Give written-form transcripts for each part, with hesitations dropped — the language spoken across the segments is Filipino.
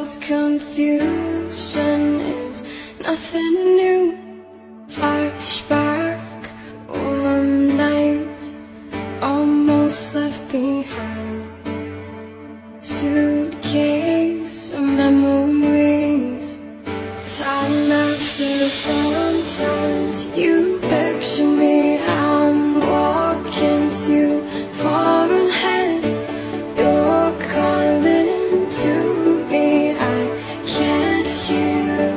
This confusion is nothing new. Flashback, warm nights, almost left behind. Suitcase of memories, time after sometimes you picture me. I'm walking too far ahead. You're calling to me. I can't hear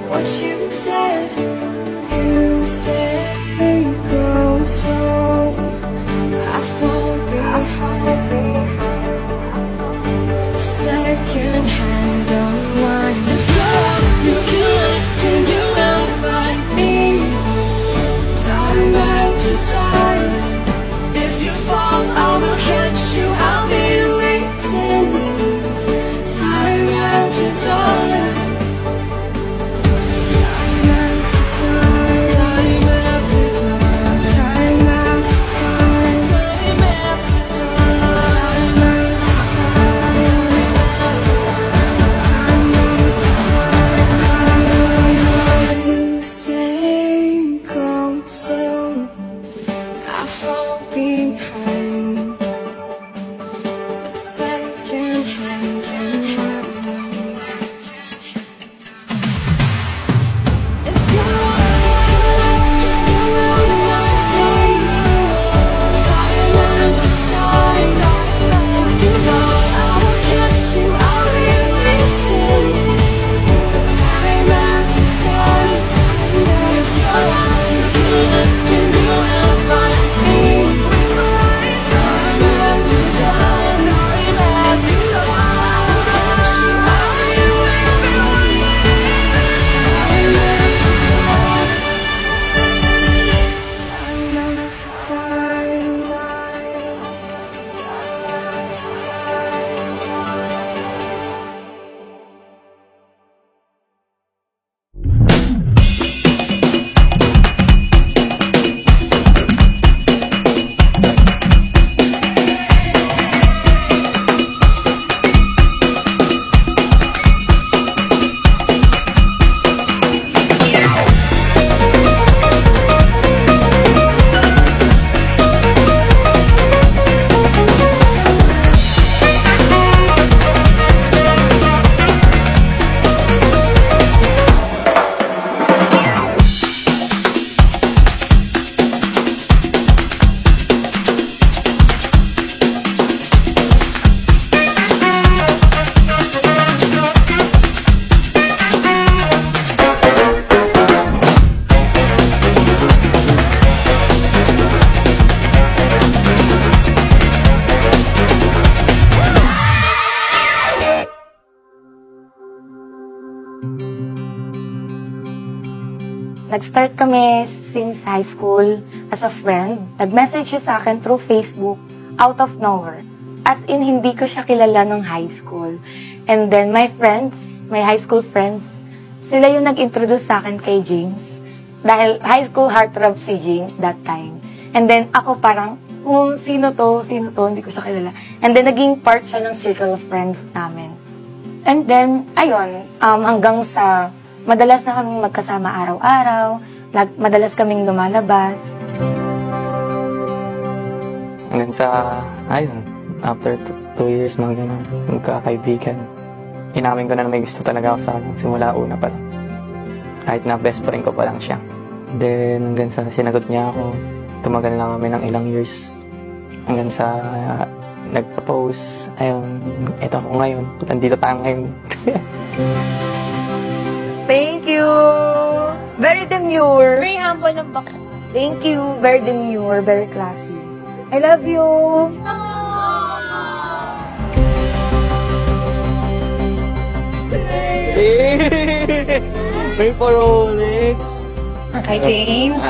what you said. You say go slow, I fall behind. The second hand unwind. If you're lost, you can look and you will find me. Time after time. If you fall, I will catch you. I'll be waiting. Time after time. Time after time. Time after time. Time after time. Time after time. Time after time. You say go slow, I fall behind. The second hand can happen. If you're lost, you will find me. Time after time. If you fall, I will catch you. I'll be waiting. Time after time. If you're lost, you can look and you will find me. Time after time. Time after time. I'll catch you. I'll be waiting. Time after time. Time after time. Nag-start kami since high school as a friend. Nag-message siya sa akin through Facebook, out of nowhere. As in, hindi ko siya kilala nung high school. And then, my friends, my high school friends, sila yung nag-introduce sa akin kay James. Dahil high school heartthrob si James that time. And then, ako parang, sino to, hindi ko siya kilala. And then, naging part siya ng circle of friends namin. And then, ayun, hanggang sa madalas na kaming magkasama araw-araw, madalas kaming lumalabas. Hanggang sa, ayun, after 2 years magkakaibigan, inamin ko na may gusto talaga ako sa akin, simula una pa lang. Kahit na best friend ko pa lang siya. Then, hanggang sa sinagot niya ako, tumagal na kami ng ilang years. Hanggang sa nagpropose, ayun, eto ako ngayon, nandito tayo ngayon. Thank you! Very demure. Very humble ng box. Thank you. Very demure, very classy. I love you! May Rolex! Hi, James.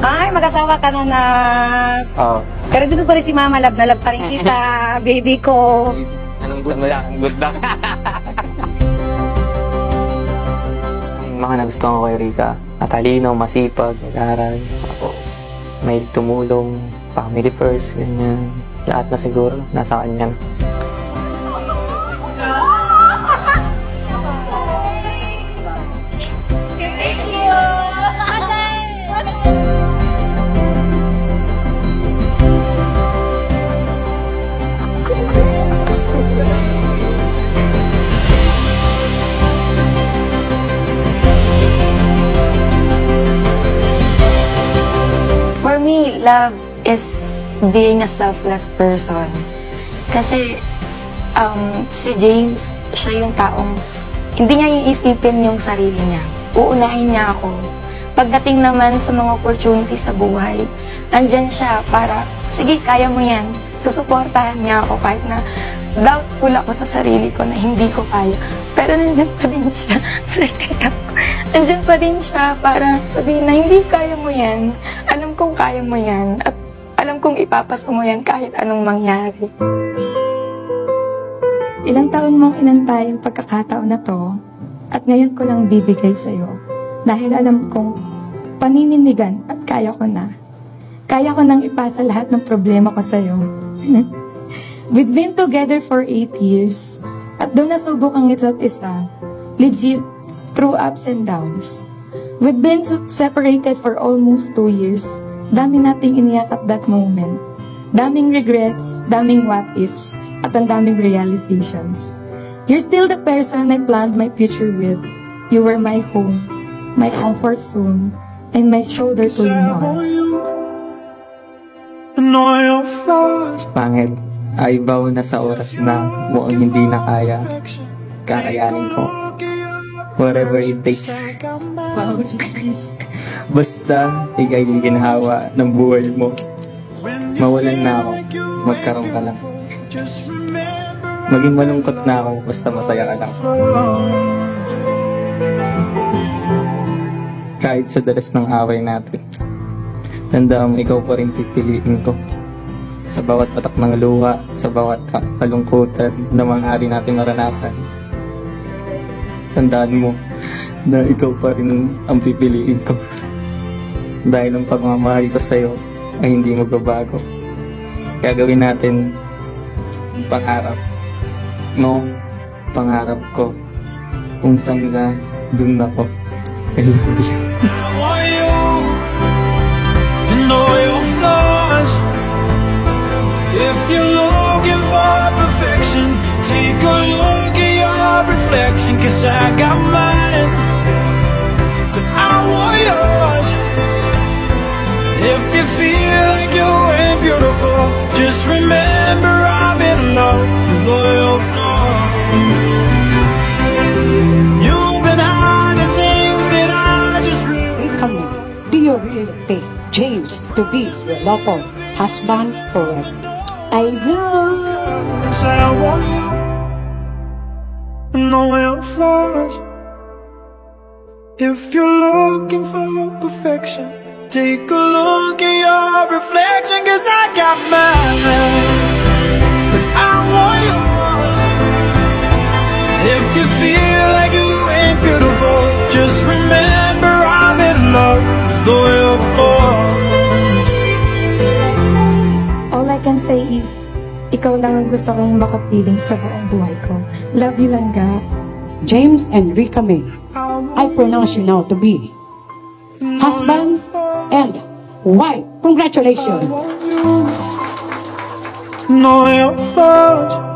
Ay, mag-asawa ka na na. Oo. Pero doon pa rin si Mama, love na love pa rin kita, baby ko. Anong samala? Good luck. Mga nagustuhan ko kay Rika, matalino, masipag, nag-aral, tapos may tumulong, family first, ganyan. Lahat na siguro, nasa kanya. love is being a selfless person. Kasi, si James, siya yung taong hindi niya iisipin yung sarili niya. Uunahin niya ako. Pagdating naman sa mga opportunity sa buhay, nandyan siya para, sige, kaya mo yan. Susuportahan niya ako kahit na doubtful ako sa sarili ko na hindi ko kaya. Pero nandyan pa din siya. Nandyan pa din siya para sabihin na hindi kaya mo yan. Alam kong kaya mo yan. At alam kong ipapasa mo yan kahit anong mangyari. Ilang taon mong inantay ang pagkakataon na to at ngayon ko lang bibigay sa'yo dahil alam kong panininigan at kaya ko na. Kaya ko nang ipasa lahat ng problema ko sa'yo. We've been together for 8 years at doon nasubok ang isa't isa, legit, through ups and downs. We've been separated for almost 2 years. Dami nating iniyak at that moment. Daming regrets, daming what-ifs, at ang daming realizations. You're still the person I planned my future with. You were my home, my comfort zone, and my shoulder to lean on. Pangit, ay baw na sa oras na mukhang hindi na kaya. Kakayanin ko. Whatever it takes. Basta, ikay yung ginhawa ng buhay mo. Mawalan na ako, magkaroon ka lang. Maging malungkot na ako, basta masaya ka lang. Kahit sa dalas ng away natin, tandaan mo, ikaw pa rin pipiliin ko. Sa bawat patak ng luha, sa bawat kalungkutan na maaari natin maranasan. Tandaan mo na ikaw pa rin ang pipiliin ko. Dahil ang pagmamahal ko sa'yo ay hindi magbabago. Gagawin natin pangarap. No, pangarap ko. Kung saan ka, dun ako. I love you. I want you to know your flaws. If you're looking for perfection, take a look at your reflection. 'Cause I got mine, but I want yours. If you feel like you ain't beautiful, just remember I'm in love with all your flaws. You've been hiding things that I just really. Kami, do you really take James to be your lawful husband forever? I do. Say I want you to know your flaws. If you're looking for perfection, take a look at your reflection. 'Cause I got mine, but I want yours. If you feel like you ain't beautiful, just remember I'm in love with all your flaws. All I can say is, ikaw lang ang gusto kong makapiling sa buong buhay ko. Love you, Langga. James and Rika May, I pronounce you now to be husband and wife. Congratulations. Know your flaws.